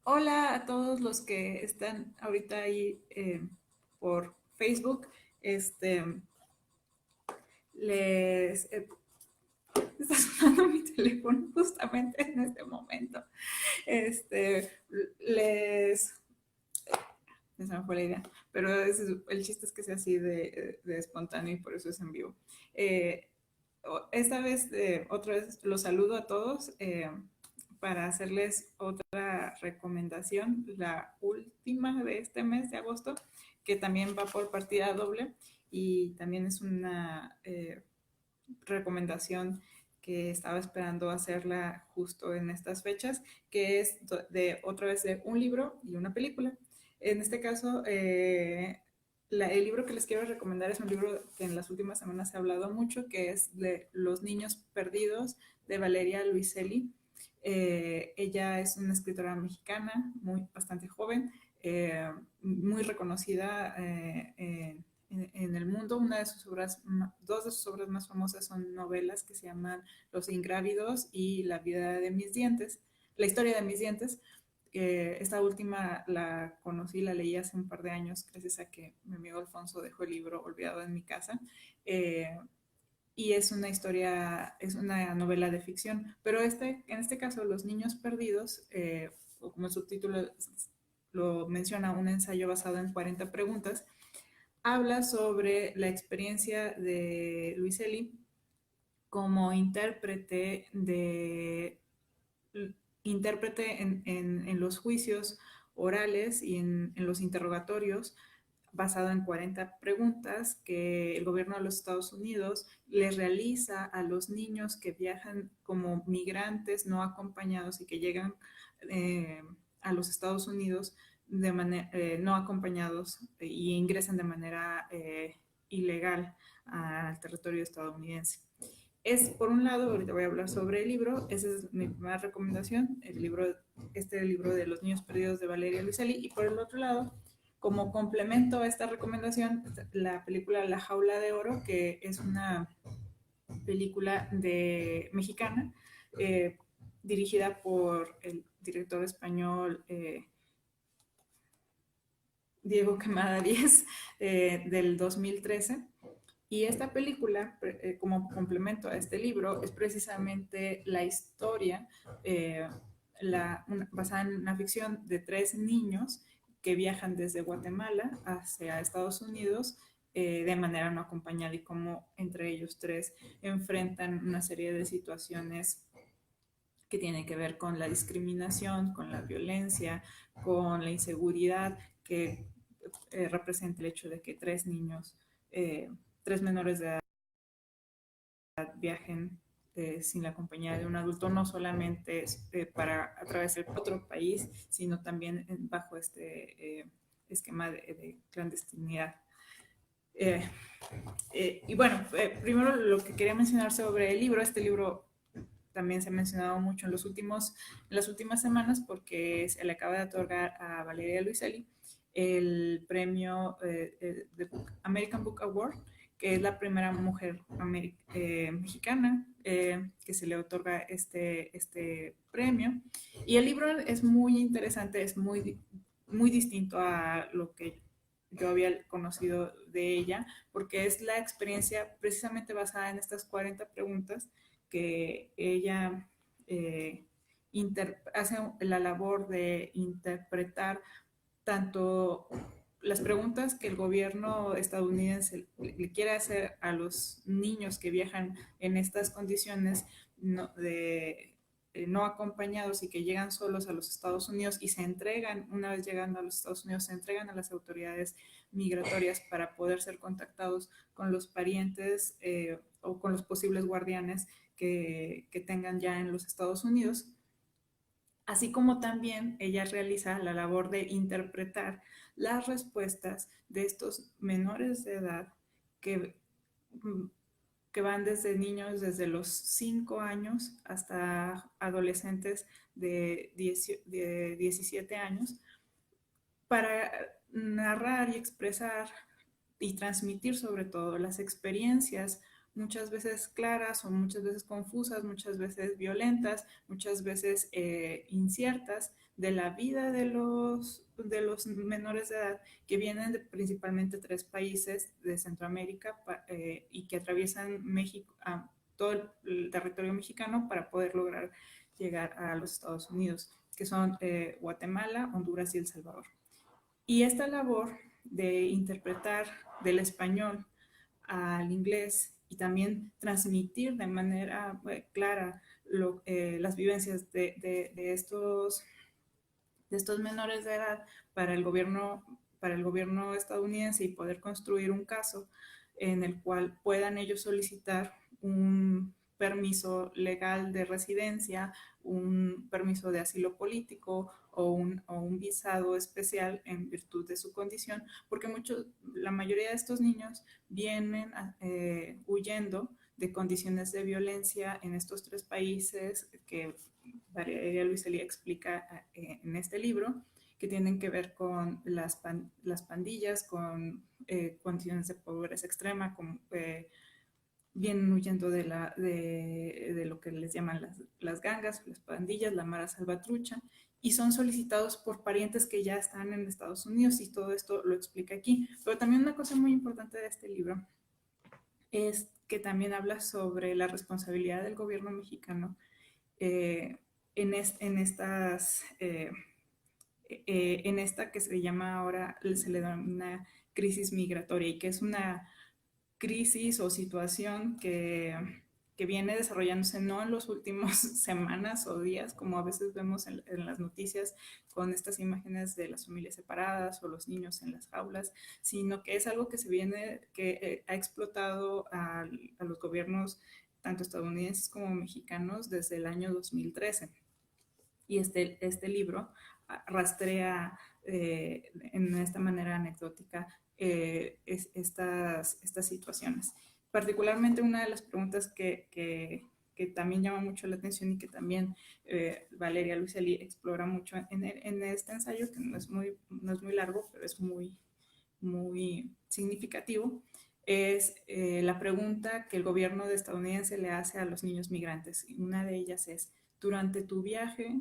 Hola a todos los que están ahorita ahí por Facebook. Este, les está sonando mi teléfono justamente en este momento. Este, les se me fue la idea, pero el chiste es que sea así de espontáneo y por eso es en vivo. Eh, esta vez, otra vez, los saludo a todos para hacerles otra recomendación, la última de este mes de agosto, que también va por partida doble y también es una recomendación que estaba esperando hacerla justo en estas fechas, que es de otra vez de un libro y una película. En este caso, el libro que les quiero recomendar es un libro que en las últimas semanas se ha hablado mucho, que es de Los niños perdidos, de Valeria Luiselli. Ella es una escritora mexicana, bastante joven, muy reconocida en el mundo. Una de sus obras, dos de sus obras más famosas son novelas que se llaman Los Ingrávidos y La vida de mis dientes, La historia de mis dientes. Esta última la conocí, la leí hace un par de años gracias a que mi amigo Alfonso dejó el libro olvidado en mi casa. Y es una historia, es una novela de ficción, pero en este caso, Los Niños Perdidos, o como el subtítulo lo menciona, un ensayo basado en 40 preguntas, habla sobre la experiencia de Luiselli como intérprete en los juicios orales y en los interrogatorios, basado en 40 preguntas que el gobierno de los Estados Unidos les realiza a los niños que viajan como migrantes no acompañados y que llegan eh, a los Estados Unidos de manera no acompañados y ingresan de manera ilegal al territorio estadounidense. Es, por un lado, ahorita voy a hablar sobre el libro, esa es mi primera recomendación, este libro de Los niños perdidos de Valeria Luiselli, y por el otro lado, como complemento a esta recomendación, la película La Jaula de Oro, que es una película mexicana, eh, dirigida por el director español Diego Quemada Díez, del 2013. Y esta película, como complemento a este libro, es precisamente la historia basada en una ficción de tres niños que viajan desde Guatemala hacia Estados Unidos de manera no acompañada y cómo entre ellos tres enfrentan una serie de situaciones que tienen que ver con la discriminación, con la violencia, con la inseguridad que representa el hecho de que tres niños, tres menores de edad, viajen sin la compañía de un adulto, no solamente para atravesar otro país, sino también bajo este esquema de clandestinidad. Eh, y bueno, primero lo que quería mencionar sobre el libro, este libro también se ha mencionado mucho en las últimas semanas porque se le acaba de otorgar a Valeria Luiselli el premio de American Book Award, que es la primera mujer mexicana que se le otorga este premio. Y el libro es muy interesante, es muy distinto a lo que yo había conocido de ella, porque es la experiencia precisamente basada en estas 40 preguntas que ella hace la labor de interpretar tanto las preguntas que el gobierno estadounidense le quiere hacer a los niños que viajan en estas condiciones no acompañados y que llegan solos a los Estados Unidos y se entregan, una vez llegando a los Estados Unidos, se entregan a las autoridades migratorias para poder ser contactados con los parientes o con los posibles guardianes que tengan ya en los Estados Unidos, así como también ella realiza la labor de interpretar las respuestas de estos menores de edad que, que van desde niños desde los 5 años hasta adolescentes de 17 años, para narrar y expresar y transmitir sobre todo las experiencias muchas veces claras o muchas veces confusas, muchas veces violentas, muchas veces inciertas de la vida de los menores de edad que vienen de principalmente tres países de Centroamérica y que atraviesan México, todo el territorio mexicano para poder lograr llegar a los Estados Unidos, que son Guatemala, Honduras y El Salvador. Y esta labor de interpretar del español al inglés y también transmitir de manera clara las vivencias de estos menores de edad para el gobierno estadounidense y poder construir un caso en el cual puedan ellos solicitar un permiso legal de residencia, un permiso de asilo político o un visado especial en virtud de su condición, porque la mayoría de estos niños vienen huyendo de condiciones de violencia en estos tres países que Valeria Luis Elia explica en este libro, que tienen que ver con las pandillas, con condiciones de pobreza extrema, con, vienen huyendo de lo que les llaman las gangas, las pandillas, la mara salvatrucha, y son solicitados por parientes que ya están en Estados Unidos, y todo esto lo explica aquí. Pero también una cosa muy importante de este libro es que también habla sobre la responsabilidad del gobierno mexicano eh, en estas, en esta que se llama ahora, se le da una crisis migratoria y que es una crisis o situación que viene desarrollándose no en los últimos semanas o días, como a veces vemos en las noticias con estas imágenes de las familias separadas o los niños en las jaulas, sino que es algo que se viene, que ha explotado a los gobiernos tanto estadounidenses como mexicanos desde el año 2013. Y este libro rastrea en esta manera anecdótica estas situaciones. Particularmente una de las preguntas que también llama mucho la atención y que también Valeria Luiselli explora mucho en este ensayo, que no es muy largo, pero es muy significativo, es la pregunta que el gobierno estadounidense le hace a los niños migrantes. Y una de ellas es, durante tu viaje,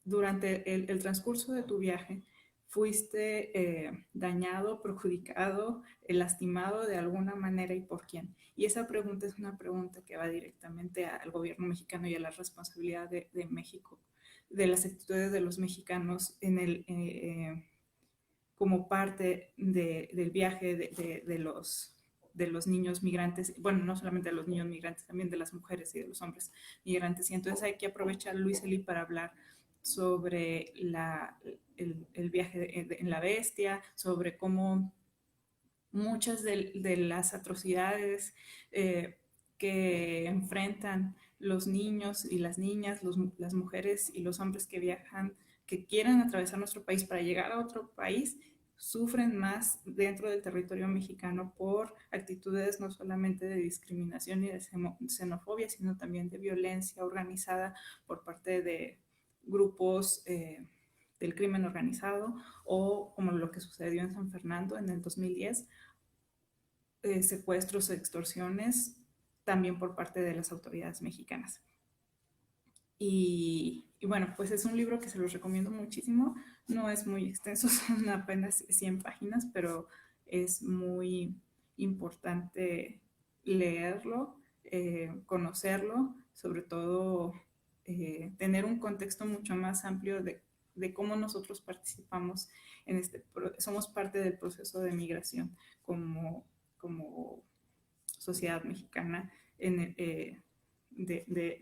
durante el transcurso de tu viaje, fuiste dañado, perjudicado, lastimado de alguna manera y por quién. Y esa pregunta es una pregunta que va directamente al gobierno mexicano y a la responsabilidad de México, de las actitudes de los mexicanos como parte del viaje de los niños migrantes, bueno, no solamente de los niños migrantes, también de las mujeres y de los hombres migrantes. Y entonces hay que aprovechar, Luis Eli, para hablar sobre el viaje en la bestia, sobre cómo muchas de las atrocidades que enfrentan los niños y las niñas, las mujeres y los hombres que viajan, que quieren atravesar nuestro país para llegar a otro país, sufren más dentro del territorio mexicano por actitudes no solamente de discriminación y de xenofobia, sino también de violencia organizada por parte de grupos del crimen organizado, o como lo que sucedió en San Fernando en el 2010, secuestros, extorsiones, también por parte de las autoridades mexicanas. Y bueno, pues es un libro que se los recomiendo muchísimo. No es muy extenso, son apenas 100 páginas, pero es muy importante leerlo, conocerlo, sobre todo tener un contexto mucho más amplio de cómo nosotros participamos en somos parte del proceso de migración como sociedad mexicana de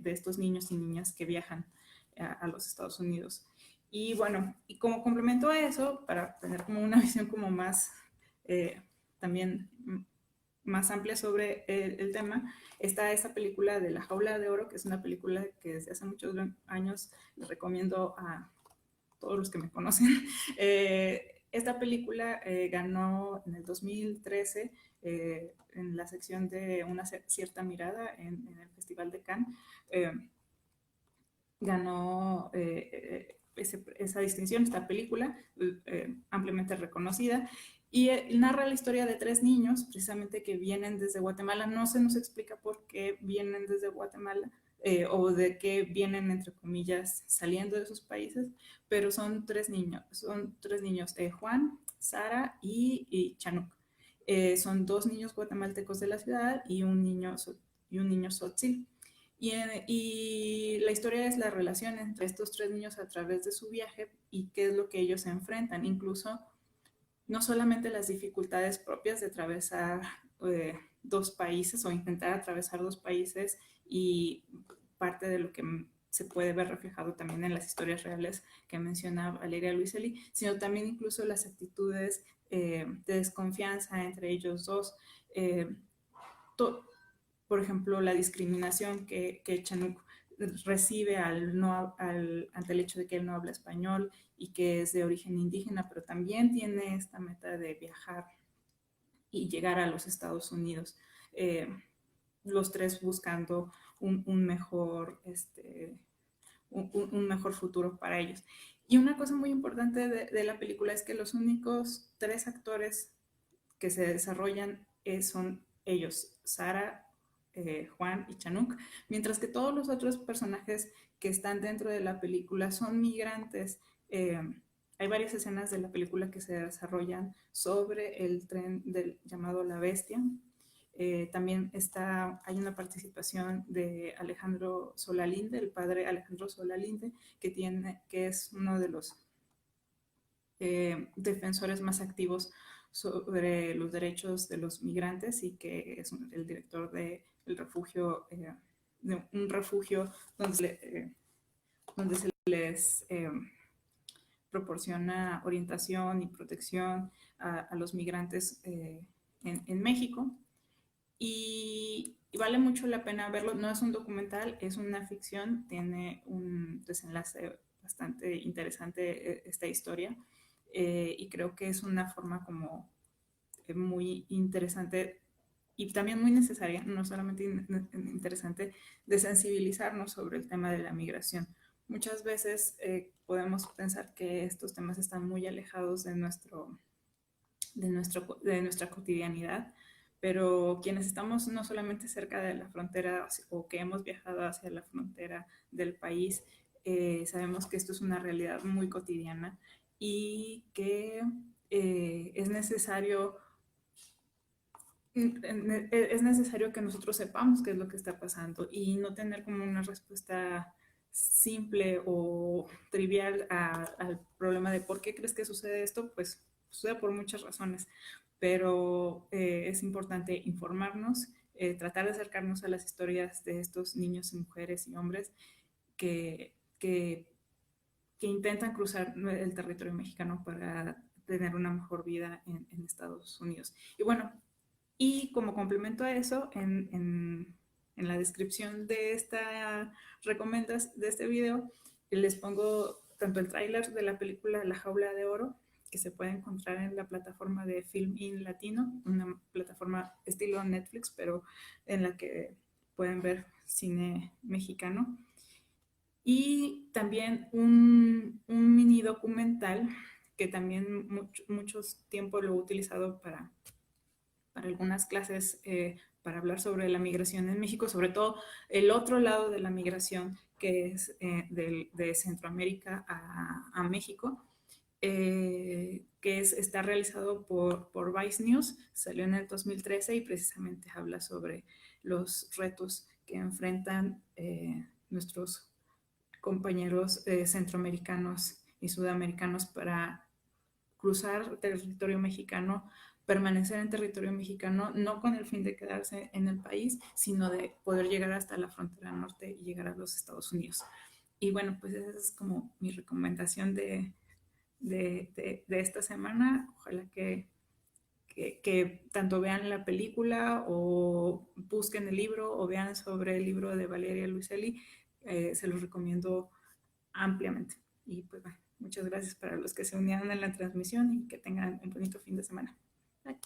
estos niños y niñas que viajan a los Estados Unidos. Y bueno, y como complemento a eso, para tener como una visión como más, también más amplia sobre el tema, está esta película de La Jaula de Oro, que es una película que desde hace muchos años les recomiendo a todos los que me conocen. Esta película ganó en el 2013 en la sección de una cierta mirada en el Festival de Cannes. Ganó esa distinción, esta película ampliamente reconocida. Y narra la historia de 3 niños, precisamente que vienen desde Guatemala. No se nos explica por qué vienen desde Guatemala, o de qué vienen, entre comillas, saliendo de sus países, pero son tres niños, Juan, Sara y Chanuk. Son 2 niños guatemaltecos de la ciudad y un niño tzotzil. Y la historia es la relación entre estos 3 niños a través de su viaje y qué es lo que ellos se enfrentan. Incluso no solamente las dificultades propias de atravesar 2 países o intentar atravesar 2 países, y parte de lo que se puede ver reflejado también en las historias reales que menciona Valeria Luiselli, sino también incluso las actitudes de desconfianza entre ellos dos. Eh, por ejemplo, la discriminación que Chanuk recibe ante el hecho de que él no habla español y que es de origen indígena, pero también tiene esta meta de viajar y llegar a los Estados Unidos. Eh, los 3 buscando un mejor, un mejor futuro para ellos. Y una cosa muy importante de la película es que los únicos 3 actores que se desarrollan son ellos, Sara, Juan y Chanuk, mientras que todos los otros personajes que están dentro de la película son migrantes. Hay varias escenas de la película que se desarrollan sobre el tren llamado La Bestia. También hay una participación de Alejandro Solalinde, el padre Alejandro Solalinde, que es uno de los defensores más activos sobre los derechos de los migrantes, y que es el director de un refugio donde se les proporciona orientación y protección a los migrantes en México. Y vale mucho la pena verlo. No es un documental, es una ficción, tiene un desenlace bastante interesante esta historia, y creo que es una forma como muy interesante y también muy necesaria, no solamente interesante, de sensibilizarnos sobre el tema de la migración. Muchas veces podemos pensar que estos temas están muy alejados de nuestra cotidianidad, pero quienes estamos no solamente cerca de la frontera o que hemos viajado hacia la frontera del país, sabemos que esto es una realidad muy cotidiana y que es necesario que nosotros sepamos qué es lo que está pasando y no tener como una respuesta simple o trivial al problema de por qué crees que sucede esto. Pues sucede por muchas razones, pero es importante informarnos, tratar de acercarnos a las historias de estos niños y mujeres y hombres que, que, que intentan cruzar el territorio mexicano para tener una mejor vida en Estados Unidos. Y bueno, y como complemento a eso, en la descripción de de este video, les pongo tanto el tráiler de la película La Jaula de Oro, que se puede encontrar en la plataforma de Film In Latino, una plataforma estilo Netflix, pero en la que pueden ver cine mexicano. Y también un mini documental que también muchos tiempos lo he utilizado para algunas clases, para hablar sobre la migración en México, sobre todo el otro lado de la migración, que es de Centroamérica a México, está realizado por Vice News, salió en el 2013 y precisamente habla sobre los retos que enfrentan nuestros compañeros centroamericanos y sudamericanos para cruzar territorio mexicano, permanecer en territorio mexicano, no con el fin de quedarse en el país, sino de poder llegar hasta la frontera norte y llegar a los Estados Unidos. Y bueno, pues esa es como mi recomendación de esta semana. Ojalá que tanto vean la película o busquen el libro o vean sobre el libro de Valeria Luiselli. Se los recomiendo ampliamente. Y pues bueno, muchas gracias para los que se unieron en la transmisión y que tengan un bonito fin de semana. Bye.